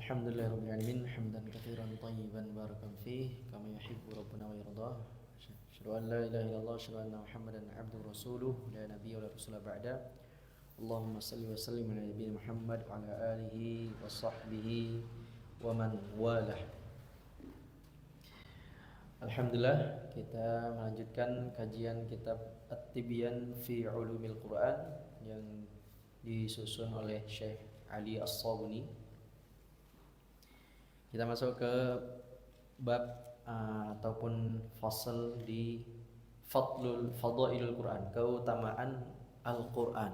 Alhamdulillah rabbil alamin hamdan katsiran thayyiban barakan fih kama yuhibbu rabbuna wa yardah. Asyhadu an la ilaha illallah, asyhadu anna Muhammadan abduhu wa rasuluh, la nabiyya wa la rasula ba'da. Allahumma salli wa sallim ala nabiyyina Muhammad wa ala alihi wa sahbihi wa man walah. Alhamdulillah, kita melanjutkan kajian kitab At-Tibyan fi Ulumil Quran yang disusun oleh Syekh Ali As-Sabuni. Kita masuk ke bab ataupun fasal di Fadailul Quran, keutamaan Al-Quran.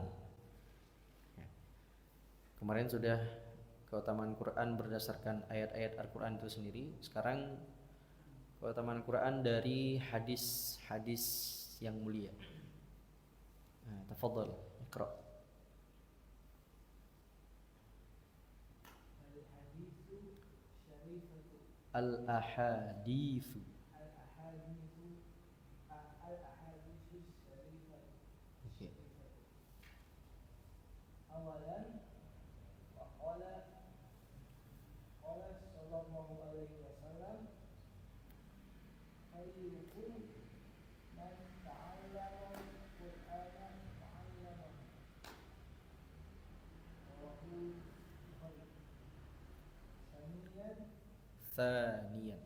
Kemarin sudah keutamaan Quran berdasarkan ayat-ayat Al-Quran itu sendiri. Sekarang keutamaan Quran dari hadis-hadis yang mulia. Tafadhal, iqra. Al-ahaditsu awalan wa qala sallallahu alaihi wasallam ayyukum man ta'allama al-Qur'ana wa 'allamahu wa huwa Thaniyan.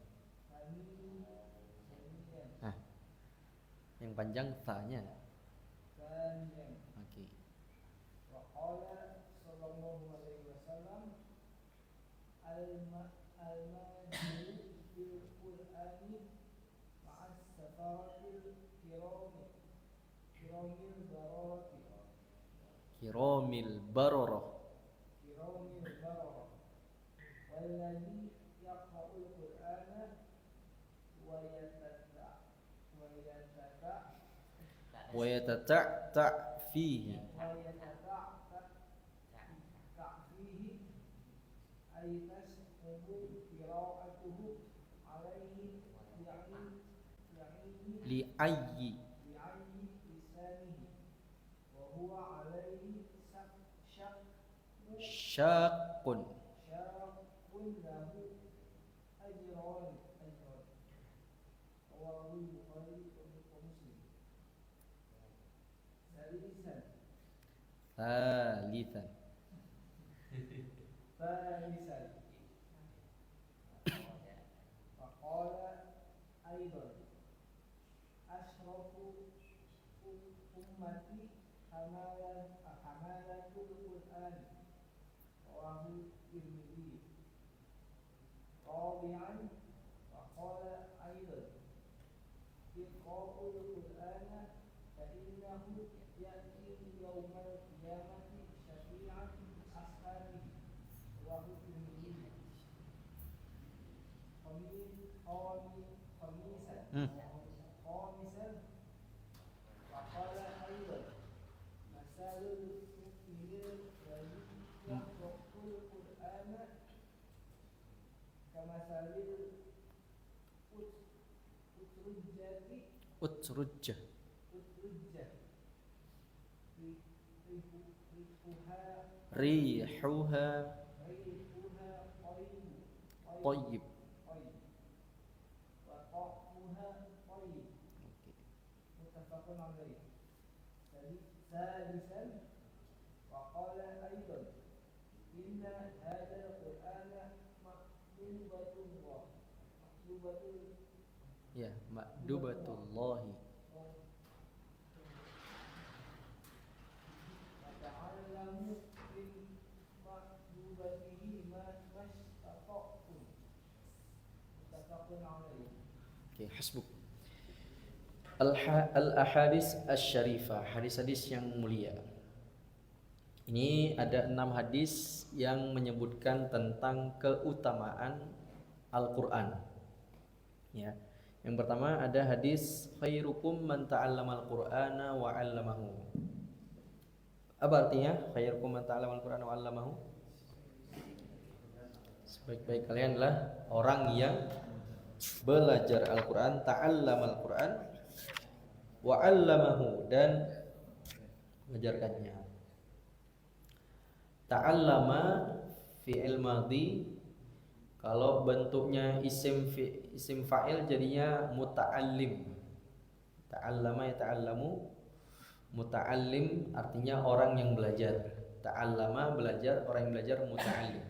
Yang panjang tha-nya. Oke. Wa qala sallallahu alaihi wasallam al-madilu fil Qur'ani ma'as safaratil kiramil bararah walladhi yaqra'ul Qur'ana wa yatata' fihi li'ayyi syaqqun lahu ajran rawahu Bukhari wa Muslim. Thalithan. Faqala aidan ashrafu ummati hamalatul Qur'an rawahu Tirmidzi. Rabi'an faqala aidan iqra'ul Qur'ana fa innahu ya'ti yawmal qiyamati syafi'an ashabihi rawahu Tirmidzi. Khamisan faqala aidan masalul mu'minil ladzi yaqra'ul Qur'ana kamasalil Utrujjah rihuha tayyib. wa ta'muha tayyib. Muttafaqun alaih. Sadisan wa qala aidan inna hadzal Qur'ana Ma'dubatullahi. Ta'allamu min ma'dubatihi ma mastata'tum. Muttafaqun alaih. Oke, hasbuk. Al-ahadits asy-syarifah, hadis-hadis yang mulia. Ini ada 6 hadis yang menyebutkan tentang keutamaan Al-Quran. Ya. Yang pertama ada hadis khairukum man ta'allamal Qur'ana wa 'allamahu. Apa artinya khairukum man ta'allamal Qur'ana wa 'allamahu? Sebaik-baik kalian adalah orang yang belajar Al-Quran, ta'allamal Quran wa 'allamahu, dan mengajarkannya. Ta'allama fi'il madhi Kalau bentuknya isim fa'il jadinya muta'allim. Ta'allama yata'allamu, muta'allim artinya orang yang belajar. Ta'allama belajar, orang yang belajar muta'allim.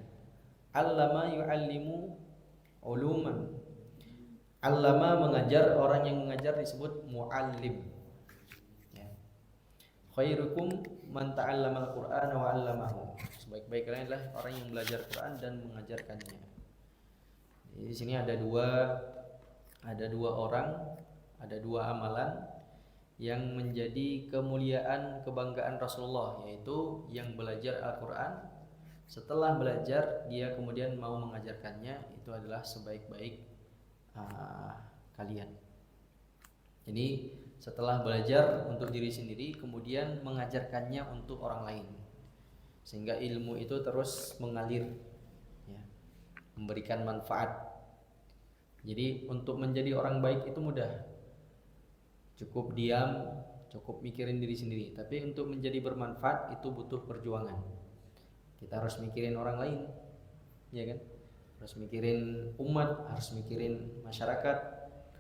Allama yu'allimu uluman. Allama mengajar, orang yang mengajar disebut muallim. Ya. Khairukum man ta'allama al-Qur'an wa 'allamahu. Sebaik-baik kalian adalah orang yang belajar Quran dan mengajarkannya. Jadi di sini ada dua orang, ada dua amalan yang menjadi kemuliaan kebanggaan Rasulullah, yaitu yang belajar Al-Qur'an. Setelah belajar dia kemudian mau mengajarkannya, itu adalah sebaik-baik kalian. Jadi setelah belajar untuk diri sendiri kemudian mengajarkannya untuk orang lain, sehingga ilmu itu terus mengalir, ya, memberikan manfaat. Jadi untuk menjadi orang baik itu mudah, cukup diam, cukup mikirin diri sendiri. Tapi untuk menjadi bermanfaat itu butuh perjuangan. Kita harus mikirin orang lain, ya kan? Harus mikirin umat, harus mikirin masyarakat.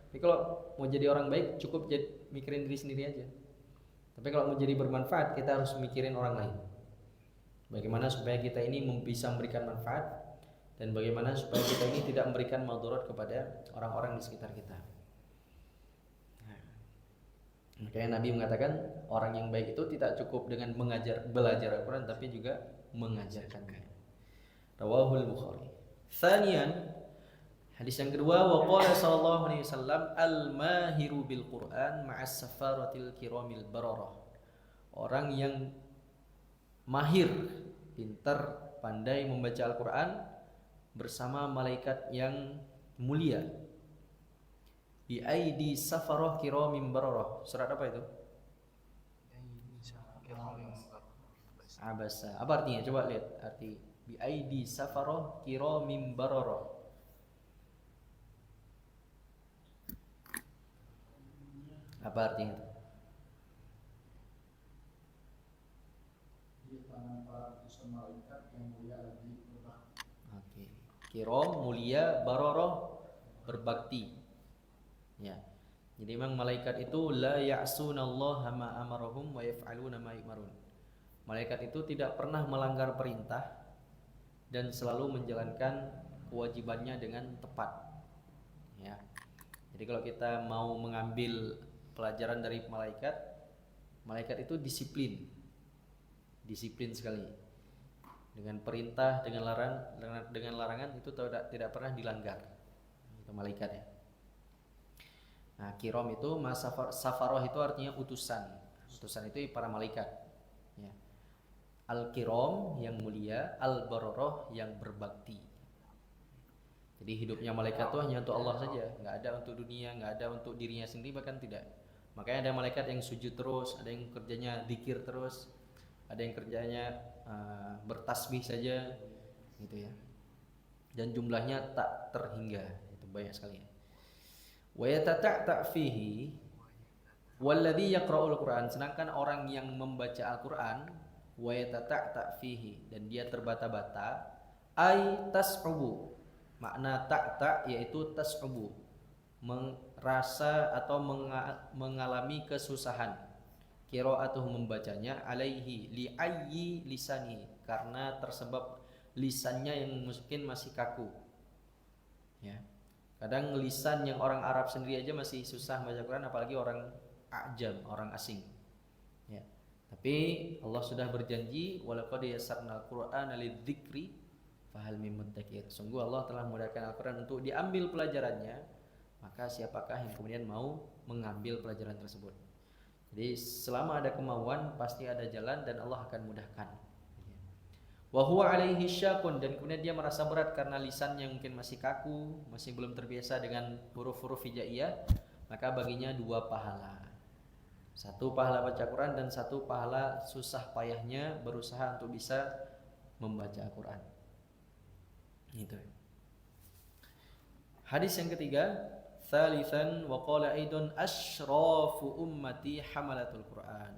Tapi kalau mau jadi orang baik cukup mikirin diri sendiri aja. Tapi kalau mau jadi bermanfaat kita harus mikirin orang lain. Bagaimana supaya kita ini bisa memberikan manfaat, dan bagaimana supaya kita ini tidak memberikan madarat kepada orang-orang di sekitar kita. Makanya Nabi mengatakan orang yang baik itu tidak cukup dengan belajar Al-Quran, tapi juga mengajarkannya. Rawahul Bukhari. Tsaniyan, hadis yang kedua, wa qala sallallahu alaihi wasallam al-mahiru bil Quran ma'as safaratil kiramil bararah. Orang yang mahir, pintar, pandai membaca Al-Quran bersama malaikat yang mulia. Bi aidi safarah kiramim bararah. Surat apa itu? Abasa. Apa artinya? Coba lihat arti bi aidi safarah kiramim bararah. Apa artinya itu? Di tangan para utusan malaikat yang mulia lagi berbakti. Oke. Kiram mulia, bararah berbakti. Ya. Jadi memang malaikat itu la ya'sunallaha ma amarahum wa yaf'aluna ma yu'marun. Malaikat itu tidak pernah melanggar perintah dan selalu menjalankan kewajibannya dengan tepat. Ya. Jadi kalau kita mau mengambil pelajaran dari malaikat itu disiplin. Disiplin sekali. Dengan perintah, dengan larangan itu tidak pernah dilanggar. Itu malaikat ya. Nah, kiram itu safaroh itu artinya utusan. Utusan itu para malaikat. Ya. Al-kiram yang mulia, al-bararah yang berbakti. Jadi hidupnya malaikat itu hanya untuk Allah saja, nggak ada untuk dunia, nggak ada untuk dirinya sendiri, bahkan tidak. Makanya ada malaikat yang sujud terus, ada yang kerjanya zikir terus, ada yang kerjanya bertasbih saja, gitu ya. Dan jumlahnya tak terhingga, itu banyak sekali. Wa yatata'ta fihi walladhi yaqra'ul Qur'an, sedangkan orang yang membaca Al-Qur'an wa yatata'ta fihi, dan dia terbata-bata, ay tas'ubu. Makna ta'ta yaitu tas'ubu, merasa atau mengalami kesusahan. Qira'atuh membacanya, alaihi li ayyi lisani, karena tersebab lisannya yang mungkin masih kaku. Ya. Kadang lisan yang orang Arab sendiri aja masih susah baca Quran, apalagi orang ajam, orang asing. Ya. Tapi Allah sudah berjanji, walaqad yassarnal Qur'ana lidzikri fahal mim muddakir. Sungguh Allah telah memudahkan Al-Quran untuk diambil pelajarannya, maka siapakah yang kemudian mau mengambil pelajaran tersebut. Jadi selama ada kemauan pasti ada jalan dan Allah akan mudahkan. Wa huwa alaihi syaqun, dan kemudian dia merasa berat karena lisannya mungkin masih kaku, masih belum terbiasa dengan huruf-huruf hijaiyah, maka baginya dua pahala. Satu pahala baca Quran dan satu pahala susah payahnya berusaha untuk bisa membaca Al-Quran. Itu. Hadis yang ketiga, thalithan wa qala aidun asyrafu ummati hamalatul Quran.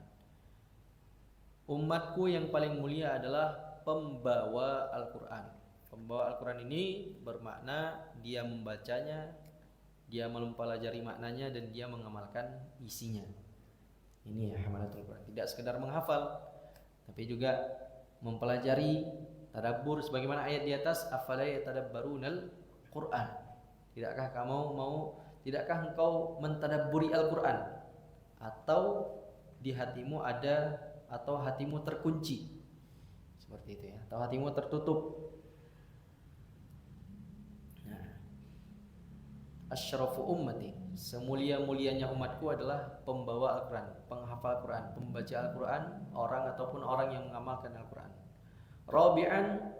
Umatku yang paling mulia adalah pembawa Al-Quran. Pembawa Al-Quran ini bermakna dia membacanya, dia mempelajari maknanya, dan dia mengamalkan isinya. Ini ya hamalatul Quran. Tidak sekedar menghafal, tapi juga mempelajari, tadabbur, sebagaimana ayat di atas, afala yatadabbarunal Quran. Tidakkah engkau mentadabburi Al-Quran, atau di hatimu ada, atau hatimu terkunci, seperti itu ya, atau hatimu tertutup. Asyrafu ummati, semulia-mulianya umatku adalah pembawa Al-Quran, penghafal Al-Quran, pembaca Al-Quran, orang ataupun orang yang mengamalkan Al-Quran. Rabi'an,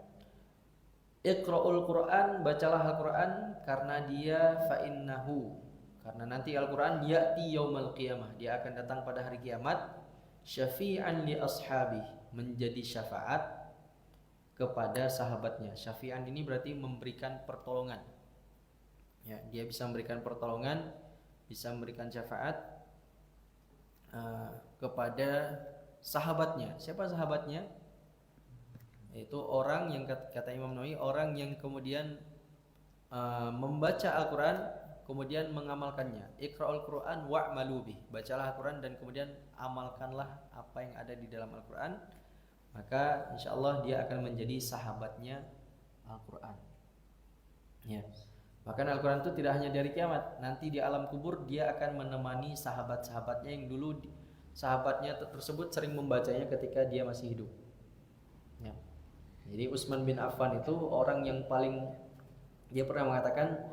iqra'ul Quran, bacalah Al-Quran, karena dia fa'innahu, karena nanti Al-Quran ya'ti yaumal qiyamah, dia akan datang pada hari kiamat, syafi'an li ashabi, menjadi syafaat kepada sahabatnya. Syafi'an ini berarti memberikan pertolongan. Ya, dia bisa memberikan pertolongan, bisa memberikan syafaat kepada sahabatnya. Siapa sahabatnya? Yaitu orang yang, kata Imam Nawawi, orang yang kemudian membaca Al-Quran kemudian mengamalkannya. Iqra'ul Quran wa'malu bih, bacalah Al-Quran dan kemudian amalkanlah apa yang ada di dalam Al-Quran, maka insyaallah dia akan menjadi sahabatnya Al-Quran. Ya. Bahkan Al-Quran itu tidak hanya dari kiamat, nanti di alam kubur dia akan menemani sahabat-sahabatnya yang dulu sahabatnya tersebut sering membacanya ketika dia masih hidup. Ya. Jadi Utsman bin Affan itu orang yang paling, dia pernah mengatakan,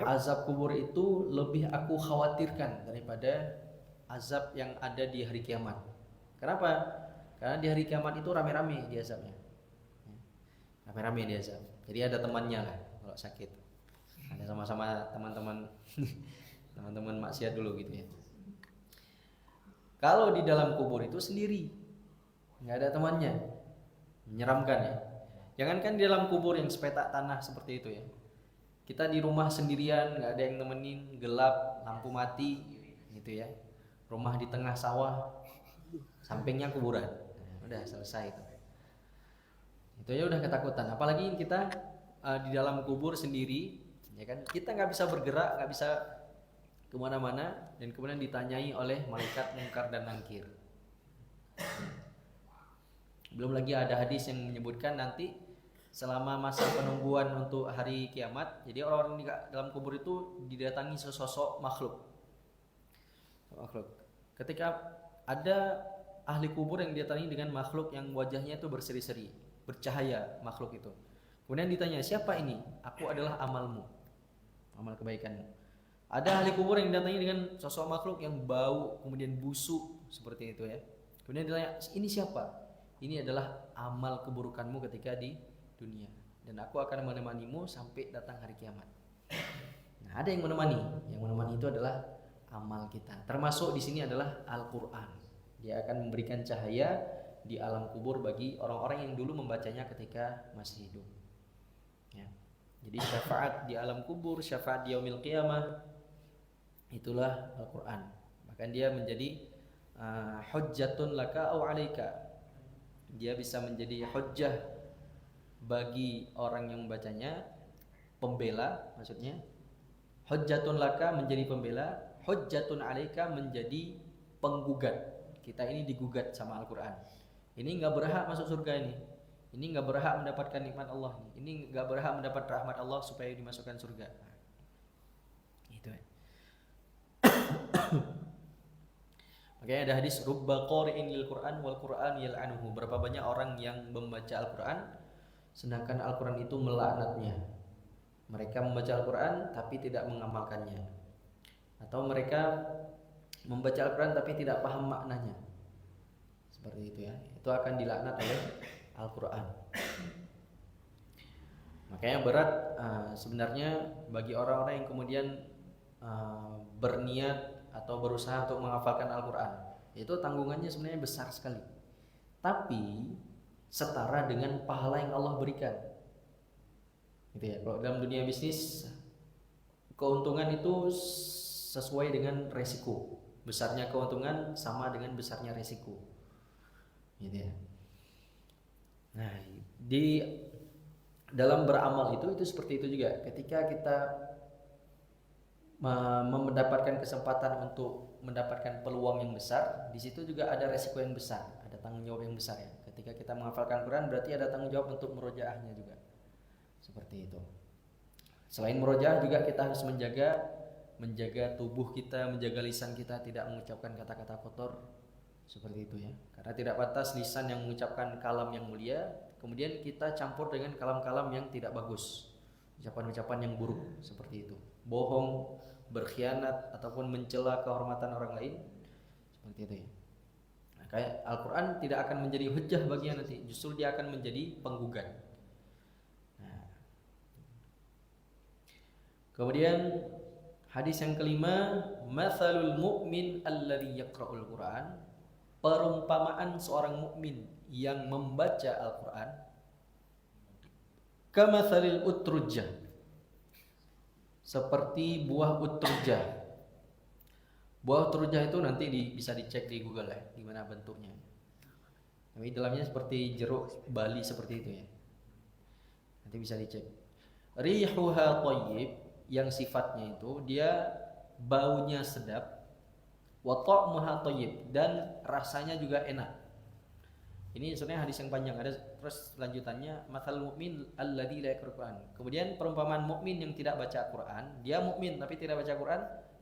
azab kubur itu lebih aku khawatirkan daripada azab yang ada di hari kiamat. Kenapa? Karena di hari kiamat itu rame-rame di azabnya. Rame-rame di azab. Jadi ada temannya lah kalau sakit. Ada sama-sama teman-teman teman-teman maksiat dulu gitu ya. Kalau di dalam kubur itu sendiri, nggak ada temannya, menyeramkan ya. Jangankan di dalam kubur yang sepetak tanah seperti itu ya. Kita di rumah sendirian, nggak ada yang nemenin, gelap, lampu mati, gitu ya. Rumah di tengah sawah, sampingnya kuburan. Nah, udah selesai itu. Itu ya udah ketakutan. Apalagi kita di dalam kubur sendiri, ya kan? Kita nggak bisa bergerak, nggak bisa kemana-mana, dan kemudian ditanyai oleh malaikat Munkar dan Nakir. Belum lagi ada hadis yang menyebutkan nanti selama masa penungguan untuk hari kiamat, jadi orang-orang di dalam kubur itu didatangi sesosok makhluk. Ketika ada ahli kubur yang didatangi dengan makhluk yang wajahnya itu berseri-seri, bercahaya makhluk itu. Kemudian ditanya, siapa ini? Aku adalah amalmu, amal kebaikanmu. Ada ahli kubur yang didatangi dengan sosok makhluk yang bau, kemudian busuk seperti itu ya. Kemudian ditanya, ini siapa? Ini adalah amal keburukanmu ketika di dunia, dan aku akan menemanimu sampai datang hari kiamat. Nah, ada yang menemani itu adalah amal kita. Termasuk di sini adalah Al-Quran. Dia akan memberikan cahaya di alam kubur bagi orang-orang yang dulu membacanya ketika masih hidup. Ya. Jadi syafaat di alam kubur, syafaat di yaumil qiyamah, itulah Al-Quran. Bahkan dia menjadi hujjatun laka au alaika. Dia bisa menjadi hujjah bagi orang yang membacanya, pembela maksudnya. Hujjatun laka menjadi pembela, hujjatun alaika menjadi penggugat. Kita ini digugat sama Al-Quran. Ini nggak berhak masuk surga ini nggak berhak mendapatkan nikmat Allah, ini nggak berhak mendapat rahmat Allah supaya dimasukkan surga. Itu ya. Makanya ada hadis rubba qari'in lil Qur'an wal Qur'an yal'anuhu. Berapa banyak orang yang membaca Al-Qur'an sedangkan Al-Qur'an itu melaknatnya. Mereka membaca Al-Qur'an tapi tidak mengamalkannya. Atau mereka membaca Al-Qur'an tapi tidak paham maknanya. Seperti itu ya. Itu akan dilaknat oleh Al-Qur'an. Makanya berat sebenarnya bagi orang-orang yang kemudian berniat atau berusaha untuk menghafalkan Al-Quran. Itu tanggungannya sebenarnya besar sekali, tapi setara dengan pahala yang Allah berikan. Gitu ya. Kalau dalam dunia bisnis, keuntungan itu sesuai dengan resiko. Besarnya keuntungan sama dengan besarnya resiko. Gitu ya. Nah, di dalam beramal itu seperti itu juga. Ketika kita mendapatkan kesempatan untuk mendapatkan peluang yang besar, di situ juga ada resiko yang besar, ada tanggung jawab yang besar ya. Ketika kita menghafalkan Quran berarti ada tanggung jawab untuk murojaahnya juga. Seperti itu. Selain murojaah juga kita harus menjaga tubuh kita, menjaga lisan kita tidak mengucapkan kata-kata kotor seperti itu ya. Karena tidak pantas lisan yang mengucapkan kalam yang mulia kemudian kita campur dengan kalam-kalam yang tidak bagus, ucapan-ucapan yang buruk seperti itu. Bohong, berkhianat ataupun mencela kehormatan orang lain seperti itu ya. Nah, kayak Al-Quran tidak akan menjadi hujjah baginya nanti, justru dia akan menjadi penggugat. Nah. Kemudian hadis yang kelima, matsalul mu'min alladzi yaqra'ul Qur'an, perumpamaan seorang mukmin yang membaca Al-Quran, kamatsalil utrujah, seperti buah utrujah. Buah utrujah itu nanti bisa dicek di Google ya, gimana bentuknya. Tapi dalamnya seperti jeruk Bali seperti itu ya. Nanti bisa dicek. Rihuha thayyib, yang sifatnya itu dia baunya sedap, wa ta'muha thayyib, dan rasanya juga enak. Ini sebenarnya hadis yang panjang, ada terus lanjutannya, matsal mukmin alladzi la yaqra'ul Qur'an. Kemudian perumpamaan mukmin yang tidak baca Quran, dia mukmin tapi tidak baca Quran,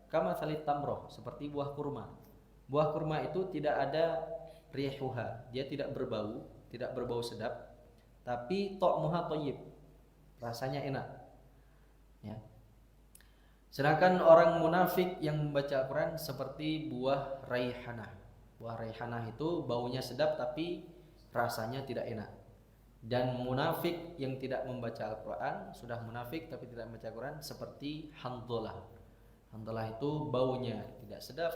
kamatsalit tamroh, seperti buah kurma. Buah kurma itu tidak ada rihuha, dia tidak berbau sedap, tapi ta'muha thayyib, rasanya enak. Ya. Sedangkan orang munafik yang membaca Al-Quran seperti buah raihanah. Buah raihanah itu baunya sedap tapi rasanya tidak enak. Dan munafik yang tidak membaca Al-Quran, sudah munafik tapi tidak membaca Al-Quran, seperti handolah. Handolah itu baunya tidak sedap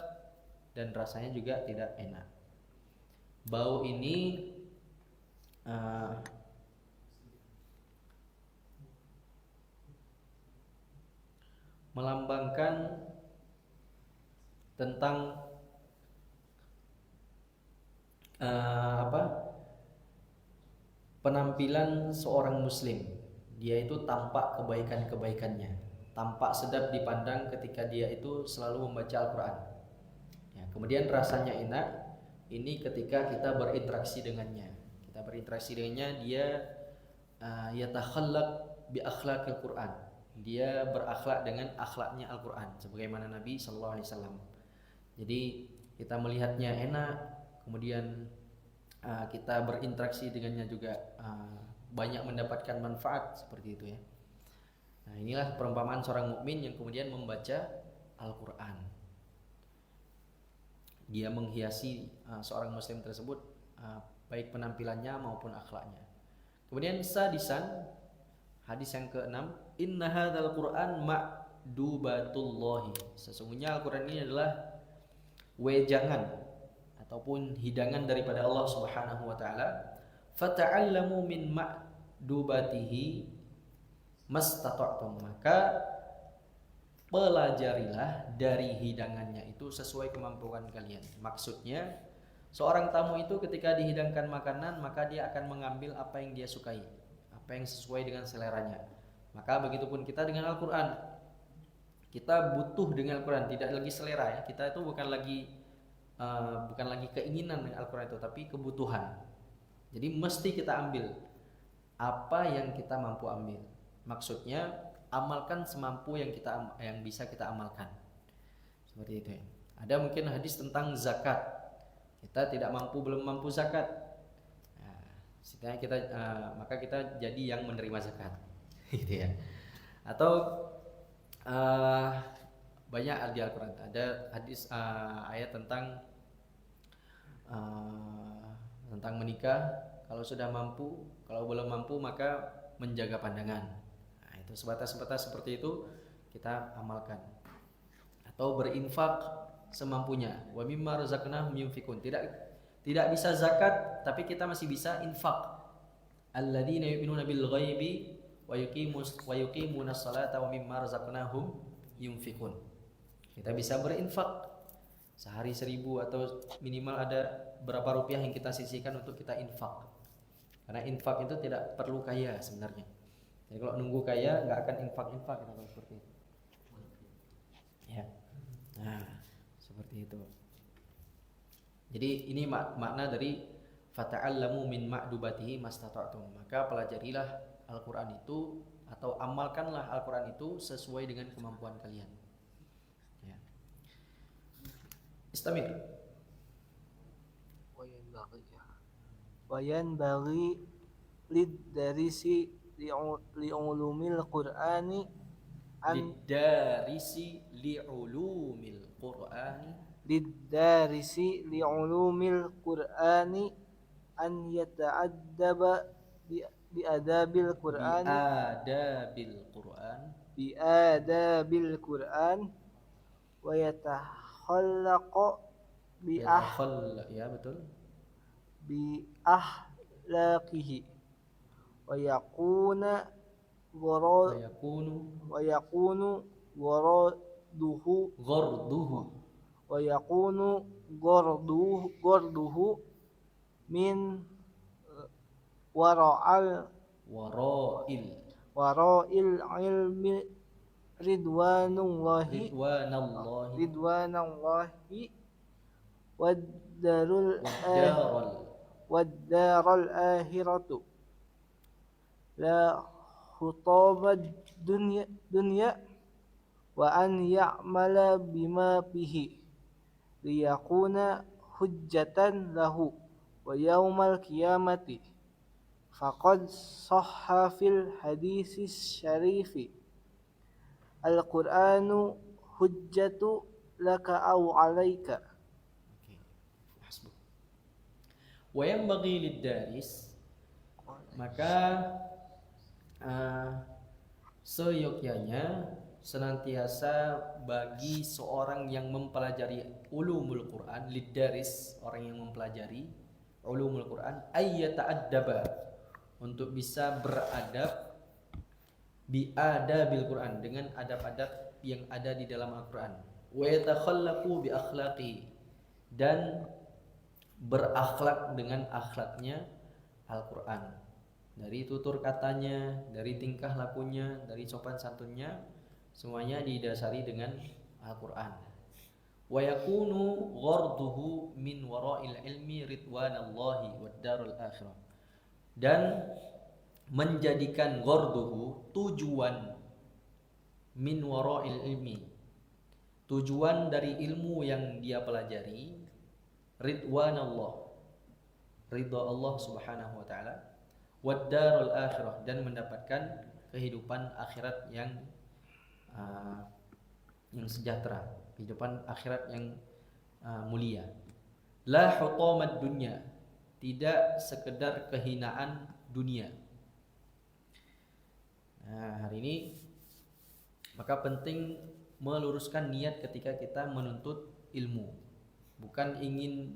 dan rasanya juga tidak enak. Bau ini melambangkan tentang penampilan seorang muslim. Dia itu tampak kebaikan-kebaikannya, tampak sedap dipandang ketika dia itu selalu membaca Al-Quran ya. Kemudian rasanya enak, ini ketika kita berinteraksi dengannya. Kita berinteraksi dengannya, dia yatakhallaq bi akhlaqil Quran, dia berakhlak dengan akhlaknya Al-Quran sebagaimana Nabi SAW. Jadi kita melihatnya enak, kemudian kita berinteraksi dengannya juga banyak mendapatkan manfaat seperti itu ya. Nah, inilah perumpamaan seorang mukmin yang kemudian membaca Al-Quran. Dia menghiasi seorang muslim tersebut, baik penampilannya maupun akhlaknya. Kemudian sadisan, hadis yang ke-6, inna hadzal Qur'an ma'dubatullahi, sesungguhnya Al-Quran ini adalah wejangan ataupun hidangan daripada Allah Subhanahu wa taala. Fata'allamu min ma'dubatihi mastata'tum, maka pelajarilah dari hidangannya itu sesuai kemampuan kalian. Maksudnya seorang tamu itu ketika dihidangkan makanan, maka dia akan mengambil apa yang dia sukai, apa yang sesuai dengan seleranya. Maka begitupun kita dengan Al-Quran. Kita butuh dengan Al-Quran, tidak lagi selera ya. Kita itu bukan lagi keinginan dengan Al-Quran itu, tapi kebutuhan. Jadi mesti kita ambil apa yang kita mampu ambil. Maksudnya amalkan semampu yang bisa kita amalkan. Seperti itu ya. Ada mungkin hadis tentang zakat. Kita belum mampu zakat. Nah, maka kita jadi yang menerima zakat. Gitu ya. Atau banyak di Al-Quran ada hadis ayat tentang menikah. Kalau sudah mampu, kalau belum mampu maka menjaga pandangan. Nah, itu sebatas seperti itu kita amalkan. Atau berinfak semampunya. Wa mimma razaqnahum yunfikun. Tidak bisa zakat tapi kita masih bisa infak. Alladzina yu'minuna bil ghaibi wa yuqimunas salata wa mimma razaqnahum yunfikun. Kita bisa berinfak sehari 1.000 atau minimal ada berapa rupiah yang kita sisihkan untuk kita infak. Karena infak itu tidak perlu kaya sebenarnya. Jadi kalau nunggu kaya nggak akan infak-infak kalau seperti itu. Ya. Nah, seperti itu. Jadi ini makna dari fata'allamu min ma'dubatihi mastata'tum. Maka pelajarilah Al-Qur'an itu atau amalkanlah Al-Qur'an itu sesuai dengan kemampuan kalian. Ya. Istamir. وينبغي للدارس لعلوم القرآن أن Lidarisi li'ulumil Qur'ani للدارس لعلوم القرآن أن يتأدب بآداب القرآن biadabil Qur'an ويتخلق ya betul بأخلاقه ويكون غرضه من وراء العلم رضوان الله والدار الآخرة لا خطاب الدنيا وأن يعمل بما به ليكون حجة له ويوم القيامة فقد صح في الحديث الشريف القرآن حجة لك أو عليك. Wa yanbaghi lid-daris, maka seyogyanya senantiasa bagi seorang yang mempelajari ulumul Quran, lid-daris, orang yang mempelajari ulumul Quran, ayyata'addaba, untuk bisa beradab bi'adabil Quran, dengan adab-adab yang ada di dalam Al-Quran, wa yatakhallaqu bi akhlaqi, dan berakhlak dengan akhlaknya Al-Quran, dari tutur katanya, dari tingkah lakunya, dari sopan santunnya, semuanya didasari dengan Al-Quran. Wa yakunu gharduhu min wara'il ilmi ridwanallahi wad darul akhirah, dan menjadikan gharduhu, tujuan, min wara'il ilmi, tujuan dari ilmu yang dia pelajari, ridwanallah, ridha Allah subhanahu wa ta'ala, wad darul akhirah, dan mendapatkan kehidupan akhirat yang sejahtera, kehidupan akhirat yang mulia. La hutamad dunya, tidak sekedar kehinaan dunia. Nah, hari ini maka penting meluruskan niat ketika kita menuntut ilmu. Bukan ingin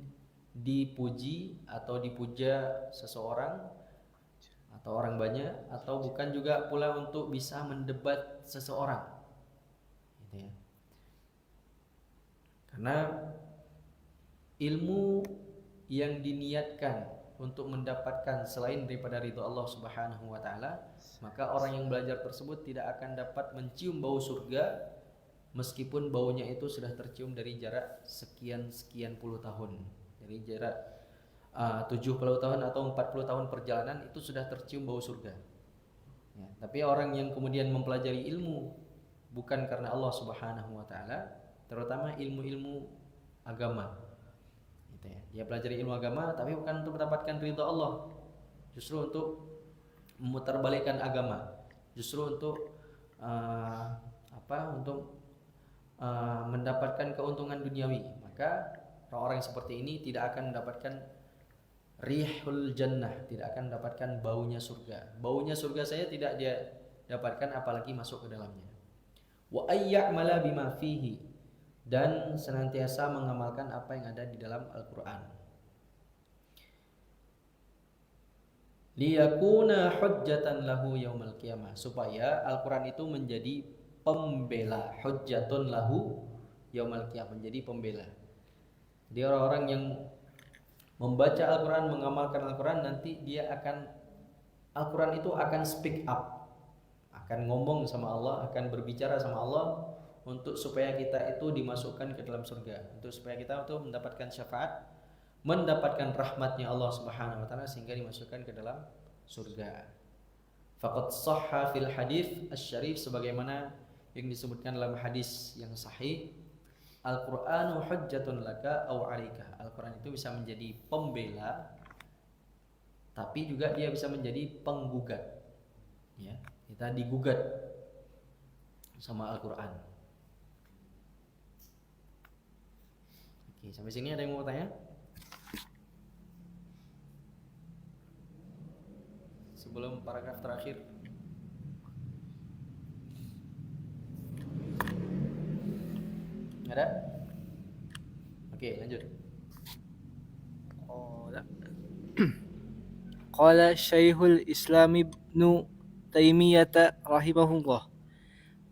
dipuji atau dipuja seseorang atau orang banyak, atau bukan juga pula untuk bisa mendebat seseorang, gitu ya. Karena ilmu yang diniatkan untuk mendapatkan selain daripada ridha Allah Subhanahu wa taala, maka orang yang belajar tersebut tidak akan dapat mencium bau surga meskipun baunya itu sudah tercium dari jarak sekian puluh tahun. Dari jarak 70 tahun atau 40 tahun perjalanan itu sudah tercium bau surga. Ya, tapi orang yang kemudian mempelajari ilmu bukan karena Allah Subhanahu wa taala, terutama ilmu-ilmu agama, gitu ya. Dia pelajari ilmu agama tapi bukan untuk mendapatkan ridha Allah, justru untuk memutarbalikkan agama, justru untuk untuk mendapatkan keuntungan duniawi. Maka orang-orang yang seperti ini tidak akan mendapatkan rihul jannah, tidak akan mendapatkan baunya surga. Baunya surga saya tidak dia dapatkan, apalagi masuk ke dalamnya. Wa ayya'mala bima fihi, dan senantiasa mengamalkan apa yang ada di dalam Al-Qur'an. Liyakuna hujjatan lahu yaumal qiyamah, supaya Al-Qur'an itu menjadi pembela, hujjatun lahu yaumal qiyamah, menjadi pembela. Jadi orang-orang yang membaca Al-Quran, mengamalkan Al-Quran, nanti dia akan, Al-Quran itu akan speak up, akan ngomong sama Allah, akan berbicara sama Allah untuk supaya kita itu dimasukkan ke dalam surga, untuk supaya kita itu mendapatkan syafaat, mendapatkan rahmatnya Allah Subhanahu wa taala sehingga dimasukkan ke dalam surga. Faqad shahha fil hadits asy-syarif, sebagaimana yang disebutkan dalam hadis yang sahih, Al-Qur'anu hujjatun laka aw 'alaika. Al-Qur'an itu bisa menjadi pembela, tapi juga dia bisa menjadi penggugat. Ya, kita digugat sama Al-Qur'an. Oke, sampai sini ada yang mau tanya? Sebelum paragraf terakhir. Ada? Oke, lanjut. Qala Syekhul Islam Ibnu Taimiyah rahimahullah,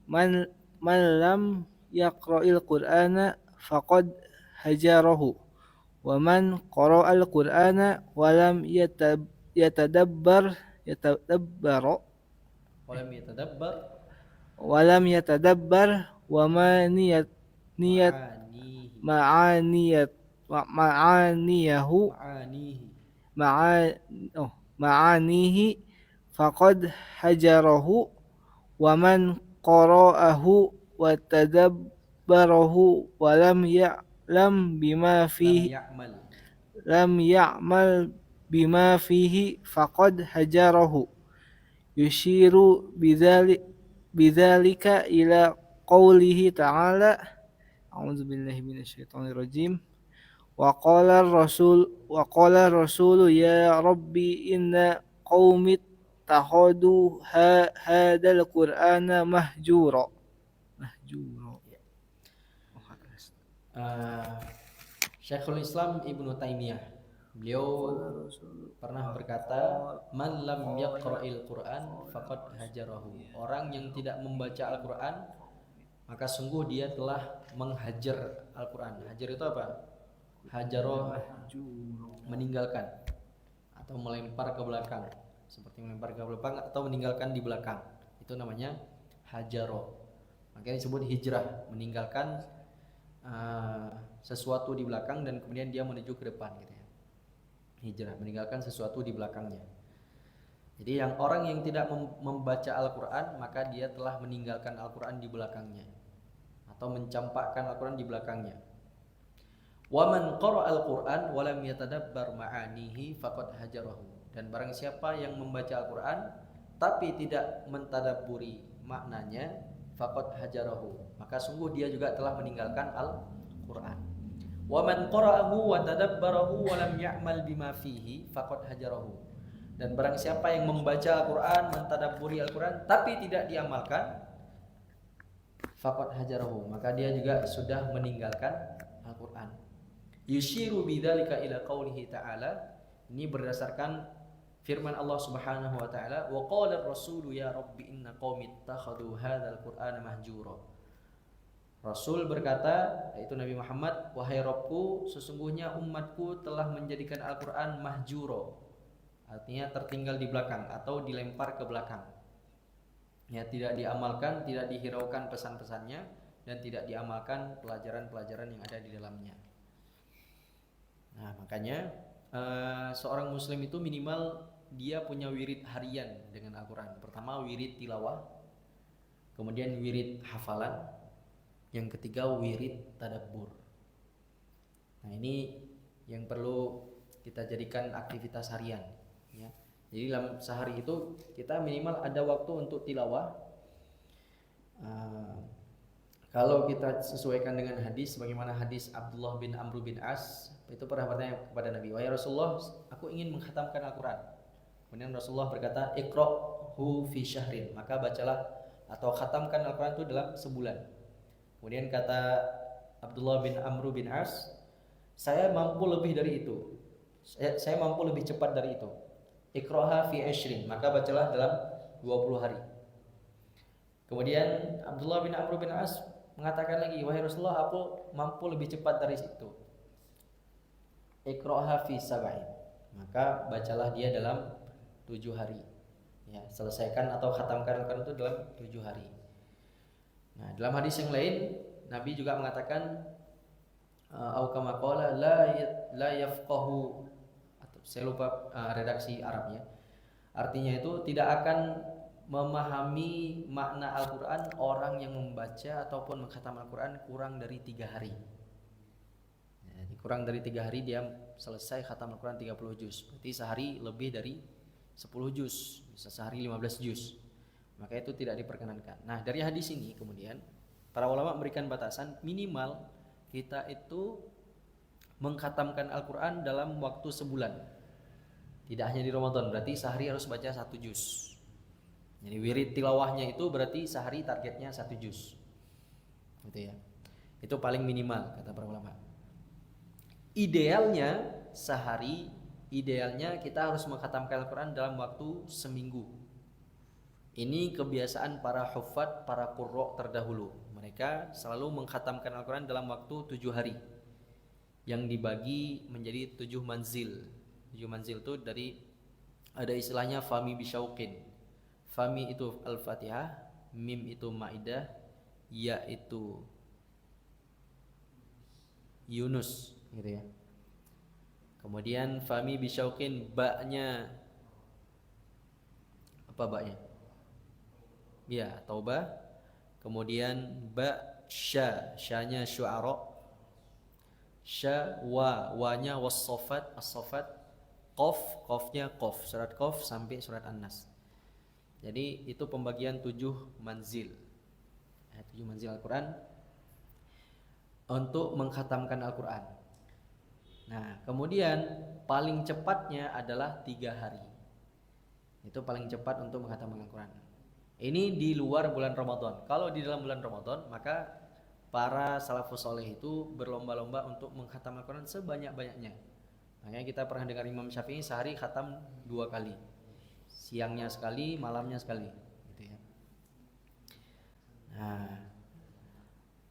man lam yaqra'il Qur'ana faqad hajarahu, wa man qara'al Qur'ana wa lam yatadabbar Walam yatadabbar wa ma niyat ma'anihi ma'aniyahu ma'anihi ma'anihi faqad hajarahu, wa man qara'ahu wa tadabbarahu wa lam ya'lam bima fihi lam ya'mal bima fihi faqad hajarahu. Yushiru bidzalika ila qawlihi ta'ala, a'udzu billahi minasyaitonir rajim, wa qala ar-rasul ya rabbi inna qaumi takhadu hadzal qur'ana mahjura. Syekhul Islam Ibnu Taimiyah, beliau pernah berkata, man lam yaqra'il Qur'an faqad hajarahu. Orang yang tidak membaca Al-Qur'an maka sungguh dia telah menghajar Al-Qur'an. Hajar itu apa? Hajaroh, meninggalkan atau melempar ke belakang, seperti melempar ke belakang atau meninggalkan di belakang. Itu namanya hajaroh. Makanya disebut hijrah, meninggalkan sesuatu di belakang dan kemudian dia menuju ke depan gitu ya. Hijrah, meninggalkan sesuatu di belakangnya. Jadi yang orang yang tidak membaca Al-Qur'an maka dia telah meninggalkan Al-Qur'an di belakangnya atau mencampakkan Al-Qur'an di belakangnya. Wa man qara'al Qur'an wa lam yatadabbar ma'anihi faqad hajarahu. Dan barang siapa yang membaca Al-Qur'an tapi tidak mentadabburi maknanya, faqad hajarahu, maka sungguh dia juga telah meninggalkan Al-Qur'an. Wa man qara'ahu wa tadabbarahu wa lam ya'mal bima fihi faqad hajarahu. Dan barang siapa yang membaca Al-Qur'an, mentadabburi Al-Qur'an tapi tidak diamalkan, faqad hajarahu, maka dia juga sudah meninggalkan Al-Qur'an. Yushiru bidzalika ila qaulihi ta'ala, ini berdasarkan firman Allah Subhanahu wa taala, wa qala ar-rasulu ya rabbi inna qaumi ittakhadhu hadzal qur'ana mahjura. Rasul berkata, yaitu Nabi Muhammad, wahai Rabbku, sesungguhnya umatku telah menjadikan Al-Qur'an mahjuro, artinya tertinggal di belakang atau dilempar ke belakang. Ya, tidak diamalkan, tidak dihiraukan pesan-pesannya dan tidak diamalkan pelajaran-pelajaran yang ada di dalamnya. Nah, makanya seorang muslim itu minimal dia punya wirid harian dengan Al-Quran. Pertama wirid tilawah, kemudian wirid hafalan, yang ketiga wirid tadabbur. Nah, ini yang perlu kita jadikan aktivitas harian ya. Jadi dalam sehari itu kita minimal ada waktu untuk tilawah. Kalau kita sesuaikan dengan hadis, bagaimana hadis Abdullah bin Amr bin As, itu pernah bertanya kepada Nabi, wahai Rasulullah, aku ingin menghatamkan Al-Quran. Kemudian Rasulullah berkata, iqra'hu fi syahrin, maka bacalah atau khatamkan Al-Quran itu dalam sebulan. Kemudian kata Abdullah bin Amr bin As, saya mampu lebih dari itu, saya mampu lebih cepat dari itu. Iqra'ha fi ashrin, maka bacalah dalam 20 hari. Kemudian Abdullah bin Amr bin As mengatakan lagi, wahai Rasulullah, aku mampu lebih cepat dari itu. Iqra'ha fi sab'in, maka bacalah dia dalam 7 hari. Ya, selesaikan atau khatamkan Al-Quran itu dalam 7 hari. Nah, dalam hadis yang lain Nabi juga mengatakan au kama qala la yafqahu, atau saya lupa redaksi Arabnya. Artinya itu tidak akan memahami makna Al-Quran orang yang membaca ataupun mengkhatam Al-Quran kurang dari 3 hari. Jadi kurang dari 3 hari dia selesai khatam Al-Quran 30 juz. Berarti sehari lebih dari 10 juz, bisa sehari 15 juz. Maka itu tidak diperkenankan. Nah, dari hadis ini kemudian para ulama memberikan batasan minimal kita itu mengkhatamkan Al-Quran dalam waktu sebulan. Tidak hanya di Ramadan, berarti sehari harus baca 1 juz. Jadi wirid tilawahnya itu berarti sehari targetnya 1 juz. Gitu ya. Itu paling minimal kata para ulama. Idealnya sehari, idealnya kita harus mengkhatamkan Al-Quran dalam waktu seminggu. Ini kebiasaan para hufad, para qurra terdahulu. Mereka selalu mengkhatamkan Al-Quran dalam waktu 7 hari yang dibagi menjadi 7 manzil. 7 manzil itu dari, ada istilahnya fami bisyauqin. Fami itu Al-Fatihah, mim itu Maidah, ya itu Yunus, gitu ya. Kemudian fami bisyauqin, ba-nya apa ba-nya? Ya, Taubah. Kemudian ba, sya, syanya Syu'ara. Sya, wa-nya was-saffat, as-saffat. Qaf, qafnya qaf, surat qaf sampai surat An-Nas. Jadi itu pembagian 7 manzil. 7 manzil Al-Quran untuk mengkhatamkan Al-Quran. Nah, kemudian paling cepatnya adalah 3 hari. Itu paling cepat untuk mengkhatamkan Al-Quran. Ini di luar bulan Ramadan. Kalau di dalam bulan Ramadan, maka para salafus soleh itu berlomba-lomba untuk mengkhatam Al-Quran sebanyak-banyaknya. Makanya kita pernah dengar Imam Syafi'i sehari khatam 2 kali. Siangnya sekali, malamnya sekali, gitu ya.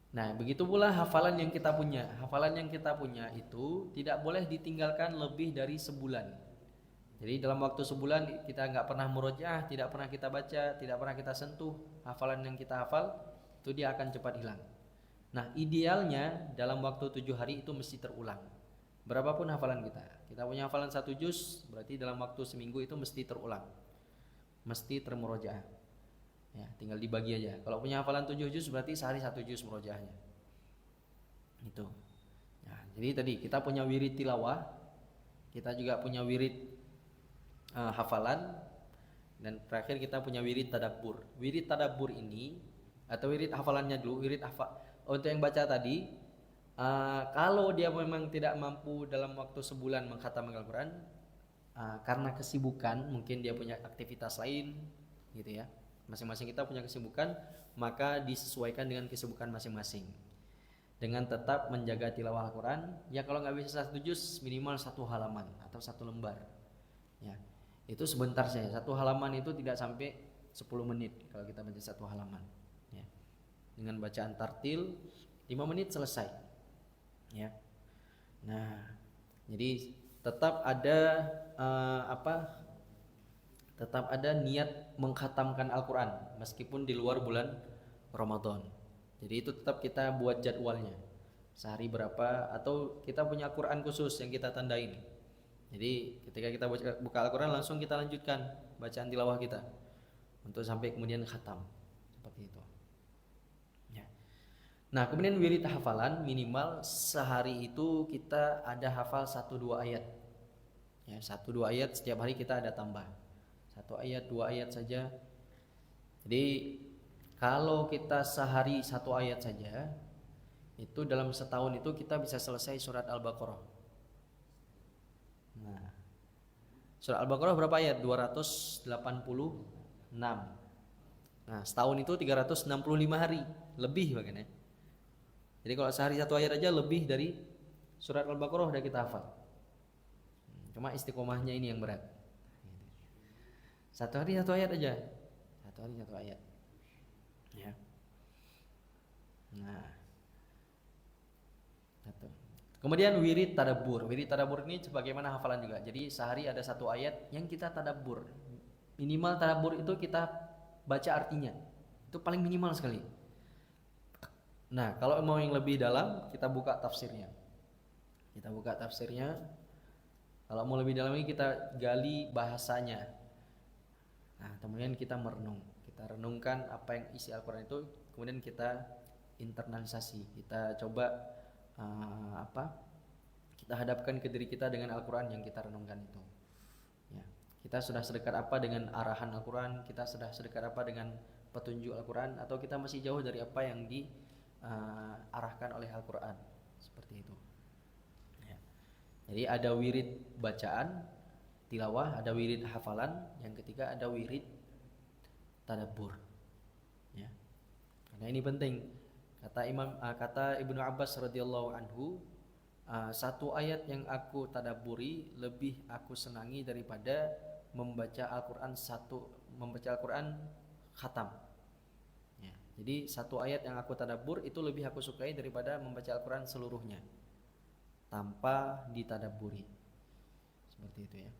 Nah, begitu pula hafalan yang kita punya. Hafalan yang kita punya itu tidak boleh ditinggalkan lebih dari sebulan. Jadi dalam waktu sebulan kita nggak pernah murojaah, tidak pernah kita baca, tidak pernah kita sentuh hafalan yang kita hafal, itu dia akan cepat hilang. Nah, idealnya dalam waktu 7 hari itu mesti terulang. Berapapun hafalan kita punya hafalan 1 juz, berarti dalam waktu seminggu itu mesti terulang, mesti termurojaah. Ya, tinggal dibagi aja. Kalau punya hafalan 7 juz berarti sehari 1 juz murojaahnya. Itu. Nah, jadi tadi kita punya wirid tilawah, kita juga punya wirid hafalan, dan terakhir kita punya wirid tadabbur. Wirid tadabbur ini atau wirid hafalannya dulu, untuk yang baca tadi, kalau dia memang tidak mampu dalam waktu sebulan mengkhatam Al-Quran, karena kesibukan, mungkin dia punya aktivitas lain, gitu ya. Masing-masing kita punya kesibukan, maka disesuaikan dengan kesibukan masing-masing. Dengan tetap menjaga tilawah Al-Quran, ya kalau nggak bisa 1 juz, minimal 1 halaman atau 1 lembar. Ya, itu sebentar saja. 1 halaman itu tidak sampai 10 menit kalau kita baca 1 halaman. Ya. Dengan bacaan tartil 5 menit selesai. Ya. Nah, jadi tetap ada tetap ada niat mengkhatamkan Al-Quran meskipun di luar bulan Ramadan. Jadi itu tetap kita buat jadwalnya, sehari berapa, atau kita punya Quran khusus yang kita tandain. Jadi ketika kita buka Al-Quran langsung kita lanjutkan bacaan tilawah kita untuk sampai kemudian khatam, seperti itu. Ya. Nah, kemudian wirid hafalan minimal sehari itu kita ada hafal 1-2 ayat. Ya, 1-2 ayat setiap hari kita ada tambah. 1 ayat, 2 ayat saja. Jadi kalau kita sehari 1 ayat saja, itu dalam setahun itu kita bisa selesai surat Al-Baqarah. Nah, surat Al-Baqarah berapa ayat? 286. Nah, setahun itu 365 hari, lebih bahkan ya. Jadi kalau sehari 1 ayat aja lebih dari surat Al-Baqarah udah kita hafal. Cuma istiqomahnya ini yang berat. 1 hari 1 ayat aja. 1 hari 1 ayat. Ya. Nah. Satu. Kemudian wirid tadabbur. Wirid tadabbur ini sebagaimana hafalan juga. Jadi sehari ada 1 ayat yang kita tadabbur. Minimal tadabbur itu kita baca artinya. Itu paling minimal sekali. Nah, kalau mau yang lebih dalam, kita buka tafsirnya. Kita buka tafsirnya. Kalau mau lebih dalam lagi kita gali bahasanya. Nah, kemudian kita merenung. Kita renungkan apa yang isi Al-Qur'an itu, kemudian kita internalisasi. Kita coba kita hadapkan ke diri kita dengan Al-Qur'an yang kita renungkan itu. Ya. Kita sudah sedekat apa dengan arahan Al-Qur'an, kita sudah sedekat apa dengan petunjuk Al-Qur'an, atau kita masih jauh dari apa yang diarahkan oleh Al-Qur'an. Seperti itu. Ya. Jadi ada wirid bacaan, tilawah, ada wirid hafalan, yang ketiga ada wirid tadabbur. Ya. Karena ini penting. Kata Ibnu Abbas radhiyallahu anhu, satu ayat yang aku tadabburi lebih aku senangi daripada membaca Al-Qur'an khatam. Ya, jadi satu ayat yang aku tadabbur itu lebih aku sukai daripada membaca Al-Qur'an seluruhnya tanpa ditadabburi. Seperti itu ya.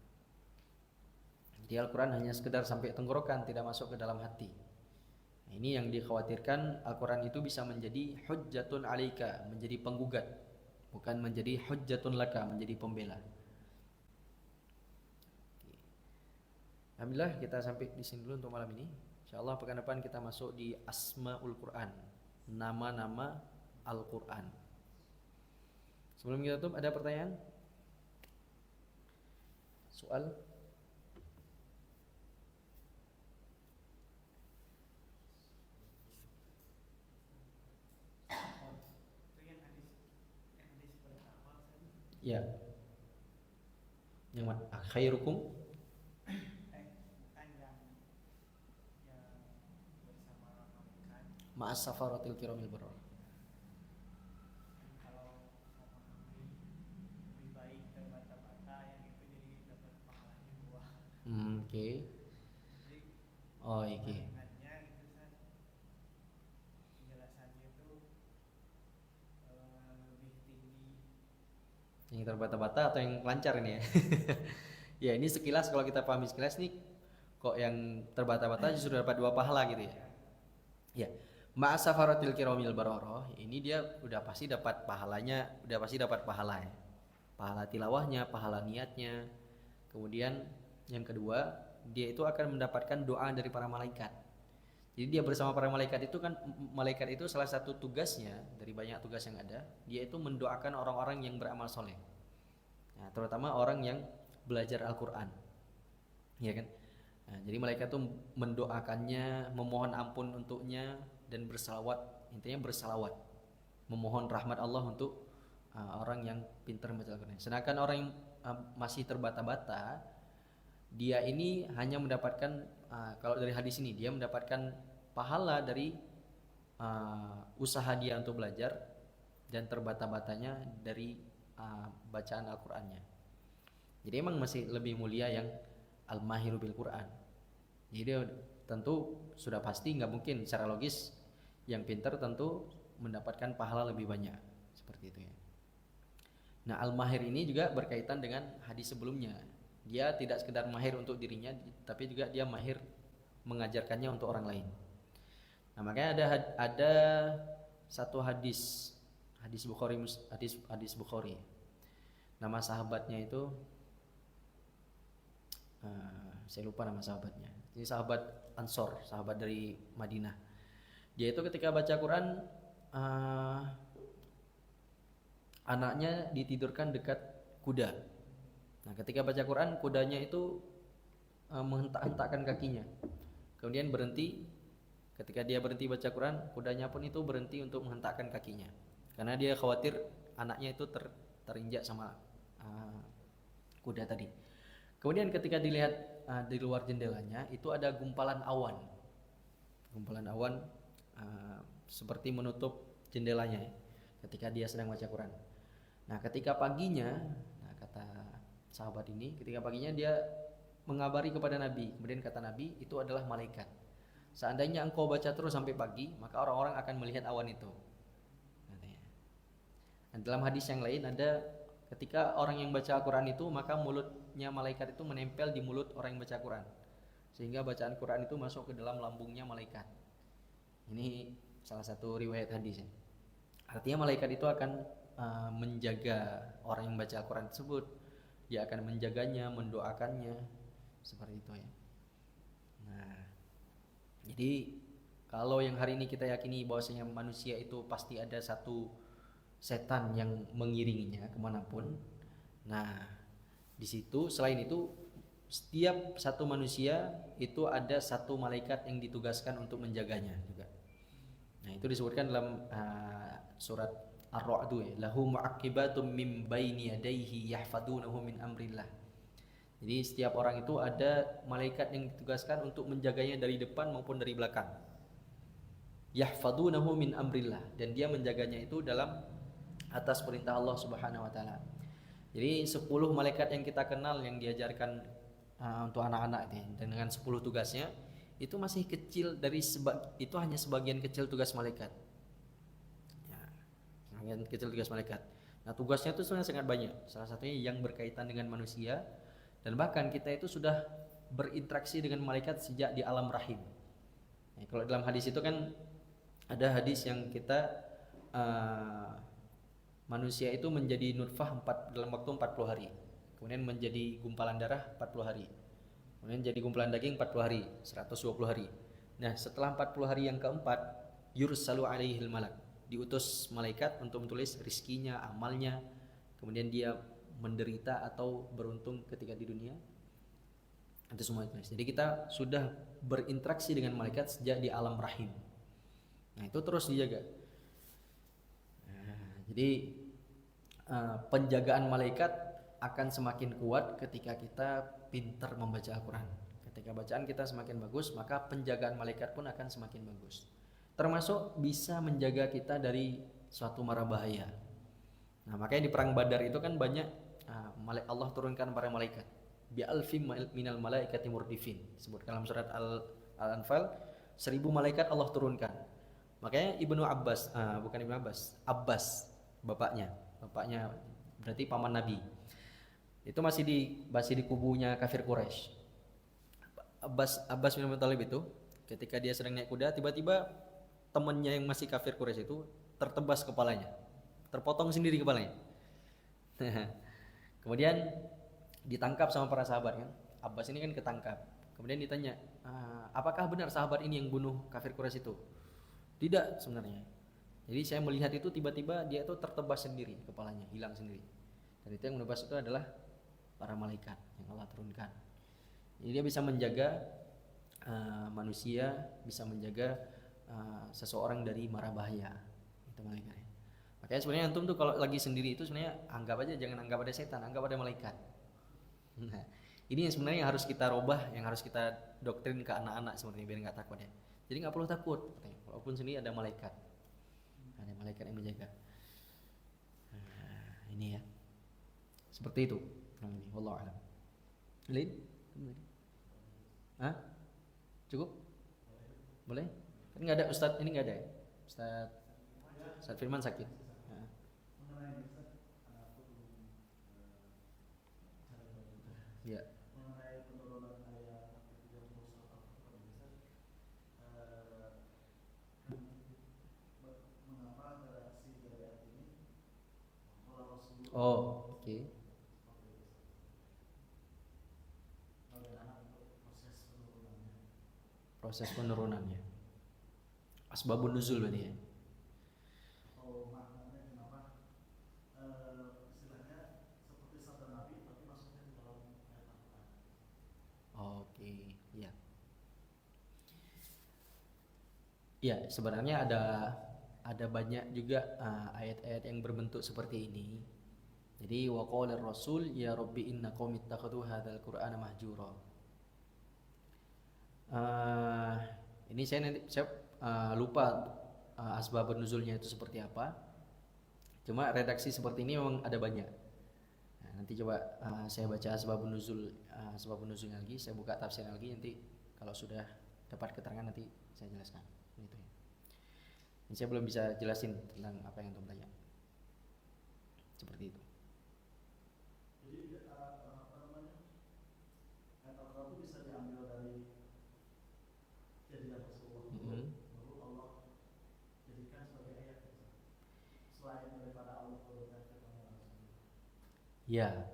Jadi Al-Qur'an hanya sekedar sampai tenggorokan, tidak masuk ke dalam hati. Nah, ini yang dikhawatirkan, Al-Qur'an itu bisa menjadi hujjatun 'alaika, menjadi penggugat, bukan menjadi hujjatun laka, menjadi pembela. Alhamdulillah kita sampai di sini dulu untuk malam ini. Insyaallah pekan depan kita masuk di Asmaul Quran, nama-nama Al-Qur'an. Sebelum kita tutup, ada pertanyaan? Soal? Ya. Yang mana? Khairukum ma'as safaratil kiramil bararah. Oke. Oh, oke. Yang terbata-bata atau yang lancar ini ya? Ya, ini sekilas kalau kita pahami sekilas nih, kok yang terbata-bata justru dapat 2 pahala gitu ya. Ya, ma'as safaratil kiramil bararah, ini dia udah pasti dapat pahalanya, udah pasti dapat pahala ya. Pahala tilawahnya, pahala niatnya. Kemudian yang kedua, dia itu akan mendapatkan doa dari para malaikat. Jadi dia bersama para malaikat itu kan, malaikat itu salah satu tugasnya dari banyak tugas yang ada, dia itu mendoakan orang-orang yang beramal soleh. Nah, terutama orang yang belajar Al-Qur'an. Ya kan? Nah, jadi malaikat itu mendoakannya, memohon ampun untuknya dan bersalawat, intinya bersalawat, memohon rahmat Allah untuk orang yang pintar membaca Al-Qur'an. Sedangkan orang yang masih terbata-bata, dia ini hanya mendapatkan kalau dari hadis ini dia mendapatkan pahala dari usaha dia untuk belajar, dan terbata-batanya dari bacaan Al-Qur'annya. Jadi emang masih lebih mulia yang al-mahiru bil Qur'an. Jadi dia tentu sudah pasti nggak mungkin secara logis yang pintar tentu mendapatkan pahala lebih banyak, seperti itu ya. Nah, al-mahir ini juga berkaitan dengan hadis sebelumnya. Dia tidak sekedar mahir untuk dirinya, tapi juga dia mahir mengajarkannya untuk orang lain. Nah, makanya ada satu hadis Bukhari, hadis Bukhari. Nama sahabatnya itu saya lupa nama sahabatnya. Ini sahabat Ansor, sahabat dari Madinah. Dia itu ketika baca Quran, anaknya ditidurkan dekat kuda. Nah, ketika baca Quran, kudanya itu menghentak-hentakkan kakinya. Kemudian berhenti. Ketika dia berhenti baca Quran, kudanya pun itu berhenti untuk menghentakkan kakinya. Karena dia khawatir anaknya itu terinjak sama kuda tadi. Kemudian ketika dilihat di luar jendelanya, itu ada gumpalan awan. Gumpalan awan seperti menutup jendelanya ketika dia sedang baca Quran. Nah, ketika paginya, kata sahabat ini, ketika paginya dia mengabari kepada Nabi. Kemudian kata Nabi, itu adalah malaikat. Seandainya engkau baca terus sampai pagi, maka orang-orang akan melihat awan itu. Dan dalam hadis yang lain ada, ketika orang yang baca Quran itu, maka mulutnya malaikat itu menempel di mulut orang yang baca Quran, sehingga bacaan Quran itu masuk ke dalam lambungnya malaikat. Ini salah satu riwayat hadis ya. Artinya malaikat itu akan menjaga orang yang baca Al-Quran tersebut. Dia akan menjaganya, mendoakannya, seperti itu ya. Nah, jadi kalau yang hari ini kita yakini bahwasanya manusia itu pasti ada satu setan yang mengiringinya kemanapun. Nah, di situ selain itu setiap satu manusia itu ada satu malaikat yang ditugaskan untuk menjaganya juga. Nah, itu disebutkan dalam surat Ar-Ra'd ya, lahu mu'aqibatum min baini yadayhi yahfadunahu min amrillah. Jadi setiap orang itu ada malaikat yang ditugaskan untuk menjaganya dari depan maupun dari belakang. Yahfadunahu min amrillah, dan dia menjaganya itu dalam atas perintah Allah Subhanahu wa taala. Jadi 10 malaikat yang kita kenal yang diajarkan untuk anak-anak ini, dan dengan 10 tugasnya itu masih kecil itu hanya sebagian kecil tugas malaikat. Ya, sebagian kecil tugas malaikat. Nah, tugasnya itu sebenarnya sangat banyak. Salah satunya yang berkaitan dengan manusia, dan bahkan kita itu sudah berinteraksi dengan malaikat sejak di alam rahim. Ya, kalau dalam hadis itu kan ada hadis yang kita manusia itu menjadi nutfah dalam waktu 40 hari. Kemudian menjadi gumpalan darah 40 hari. Kemudian jadi gumpalan daging 40 hari, 120 hari. Nah, setelah 40 hari yang keempat, yursalu alaihil malak. Diutus malaikat untuk menulis rizkinya, amalnya. Kemudian dia menderita atau beruntung ketika di dunia. Itu semua ditulis. Jadi kita sudah berinteraksi dengan malaikat sejak di alam rahim. Nah, itu terus dijaga. Nah, jadi penjagaan malaikat akan semakin kuat ketika kita pintar membaca Al-Quran. Ketika bacaan kita semakin bagus, maka penjagaan malaikat pun akan semakin bagus. Termasuk bisa menjaga kita dari suatu mara bahaya. Nah, makanya di perang Badar itu kan banyak Allah turunkan para malaikat. Bi alfim minal malaikati murdifin. Disebutkan dalam surat Al-Anfal, 1000 malaikat Allah turunkan. Makanya Ibnu Abbas, bukan Ibnu Abbas, Abbas, bapaknya berarti paman Nabi. Itu masih di kubunya kafir Quraisy. Abbas bin Abi Thalib itu ketika dia sedang naik kuda, tiba-tiba temannya yang masih kafir Quraisy itu tertebas kepalanya, terpotong sendiri kepalanya. Kemudian ditangkap sama para sahabat kan. Abbas ini kan ketangkap. Kemudian ditanya, apakah benar sahabat ini yang bunuh kafir Quraisy itu? Tidak sebenarnya. Jadi saya melihat itu tiba-tiba dia itu tertebas sendiri kepalanya, hilang sendiri. Dan itu yang menebas itu adalah para malaikat yang Allah turunkan. Jadi dia bisa menjaga manusia, bisa menjaga seseorang dari mara bahaya. Itu malaikat. Makanya sebenarnya antum tuh kalau lagi sendiri itu sebenarnya anggap aja, jangan anggap ada setan, anggap ada malaikat. Nah, ini yang sebenarnya yang harus kita robah, yang harus kita doktrin ke anak-anak sebenarnya biar nggak takut ya. Jadi nggak perlu takut, walaupun sendiri ada malaikat yang menjaga. Nah, ini ya, seperti itu. Wallahu a'lam. Lin, cukup? Boleh? Kan nggak ada Ustadz, ini nggak ada ya? Ustadz Firman sakit. Ya. Mengenai penurunan ayat 31 mengapa reaksi dari ayat ini malah Rasulullah Oh, oke. bagaimana untuk Proses penurunannya. Asbabun nuzul berarti ya. atau maknanya kenapa istilahnya seperti sabda Nabi tapi masuknya di dalam ayat Al-Quran. Oke, ya. Ya, sebenarnya ada banyak juga ayat-ayat yang berbentuk seperti ini. Jadi waqala rasul ya rabbi inna qaumi ittakhadhu hadzal qur'ana mahjura. Ini saya lupa asbabun nuzulnya itu seperti apa. Cuma redaksi seperti ini memang ada banyak. Nah, nanti coba saya baca asbabun nuzulnya lagi, saya buka tafsirnya lagi, nanti kalau sudah dapat keterangan nanti saya jelaskan. Itu ya. Ini saya belum bisa jelasin tentang apa yang antum tanya. Seperti itu. Jadi apa namanya ayat Al-Quran itu bisa diambil dari Ya,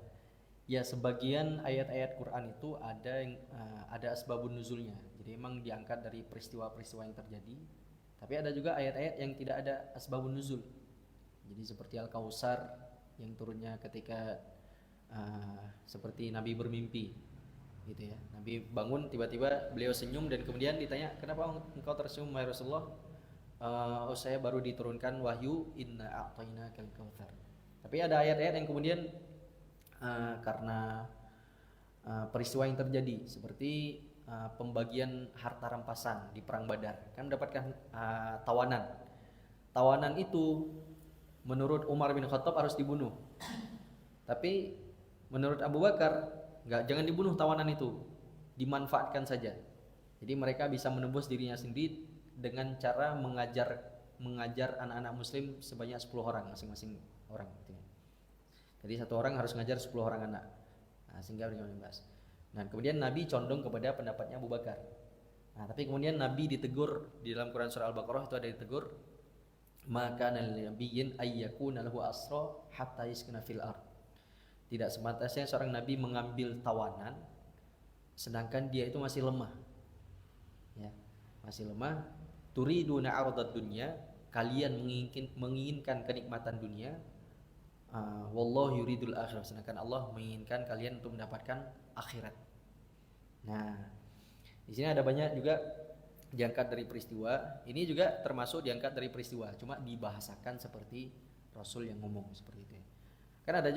ya sebagian ayat-ayat Quran itu ada yang ada asbabun nuzulnya. Jadi memang diangkat dari peristiwa-peristiwa yang terjadi. Tapi ada juga ayat-ayat yang tidak ada asbabun nuzul. Jadi seperti Al-Kautsar yang turunnya ketika seperti Nabi bermimpi, gitu ya. Nabi bangun tiba-tiba beliau senyum dan kemudian ditanya, kenapa engkau tersenyum ya Rasulullah? Oh saya baru diturunkan wahyu inna a'tainakal kautsar. Tapi ada ayat-ayat yang kemudian karena peristiwa yang terjadi seperti pembagian harta rampasan di perang Badar kan mendapatkan tawanan itu menurut Umar bin Khattab harus dibunuh, tapi menurut Abu Bakar jangan dibunuh tawanan itu, dimanfaatkan saja. Jadi mereka bisa menembus dirinya sendiri dengan cara mengajar anak-anak muslim sebanyak 10 orang masing-masing orang. Jadi satu orang harus ngajar 10 orang anak. Nah, sehingga bebas. Nah, kemudian Nabi condong kepada pendapatnya Abu Bakar. Nah, tapi kemudian Nabi ditegur di dalam Quran surah Al-Baqarah itu ada ditegur, maka nabiyyin ayyakuna lahu asra hatta yaskuna fil ard. Tidak sepantasnya seorang nabi mengambil tawanan sedangkan dia itu masih lemah. Ya, masih lemah. Turiduna ardad dunya, kalian menginginkan kenikmatan dunia. Wallahu yuridul akhirah, sedangkan Allah menginginkan kalian untuk mendapatkan akhirat. Nah, di sini ada banyak juga diangkat dari peristiwa. Ini juga termasuk diangkat dari peristiwa, cuma dibahasakan seperti Rasul yang ngomong seperti itu. Kan ada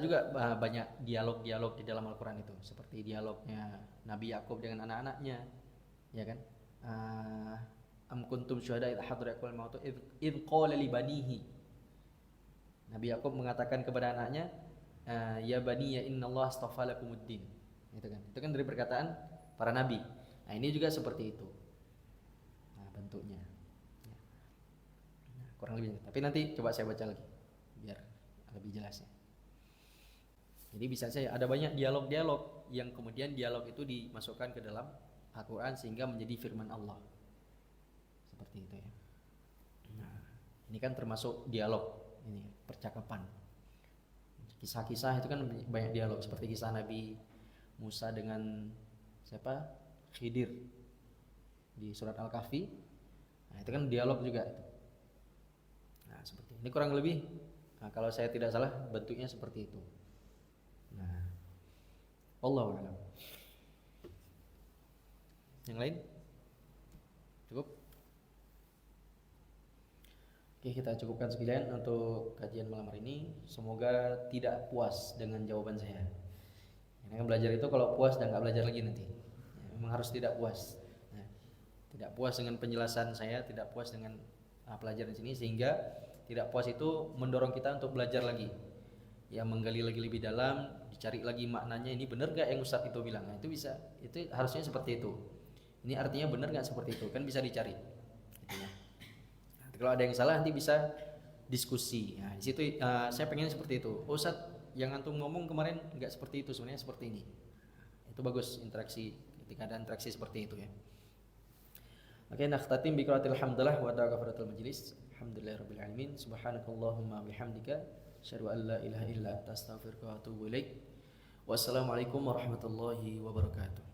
juga banyak dialog-dialog di dalam Al-Qur'an itu, seperti dialognya Nabi Yakub dengan anak-anaknya, ya kan? Am kuntum syuhada idh hadara yaqul mautu idh qala li banihi. Nabi Yakub mengatakan kepada anaknya, ya bani ya innallaha astafa lakumuddin. Itu kan dari perkataan para nabi. Nah, ini juga seperti itu. Nah, bentuknya. Ya. Nah, kurang lebih. Tapi nanti coba saya baca lagi biar lebih jelas ya. Jadi bisa saya ada banyak dialog-dialog yang kemudian dialog itu dimasukkan ke dalam Al-Qur'an sehingga menjadi firman Allah. Seperti itu ya. Nah, ini kan termasuk dialog. Ini percakapan, kisah-kisah itu kan banyak dialog, seperti kisah Nabi Musa dengan siapa, Khidir di surat Al-Kahfi. Nah, itu kan dialog juga itu. Nah, seperti ini kurang lebih. Nah, kalau saya tidak salah bentuknya seperti itu. Nah, Allahu a'lam. Yang lain cukup? Oke, kita cukupkan sekian untuk kajian malam hari ini. Semoga tidak puas dengan jawaban saya. Karena belajar itu kalau puas dan nggak belajar lagi nanti. Ya, memang harus tidak puas. Nah, tidak puas dengan penjelasan saya, tidak puas dengan pelajaran sini, sehingga tidak puas itu mendorong kita untuk belajar lagi. Ya, menggali lagi lebih dalam, dicari lagi maknanya. Ini benar nggak yang Ustadz itu bilang? Nah, itu bisa. Itu harusnya seperti itu. Ini artinya benar nggak seperti itu? Kan bisa dicari. Gitu ya. Kalau ada yang salah nanti bisa diskusi. Nah, di situ saya pengen seperti itu. Oh, Ustadz, yang antum ngomong kemarin nggak seperti itu, sebenarnya seperti ini. Itu bagus interaksi ketika ada interaksi seperti itu ya. Oke, nakhtatim bi qiraatil hamdalah wa kafaratul majlis. Alhamdulillahirabbil alamin. Subhanakallahumma bihamdika asyhadu an la ilaha illa anta astaghfiruka wa atubu ilaik. Wassalamualaikum warahmatullahi wabarakatuh.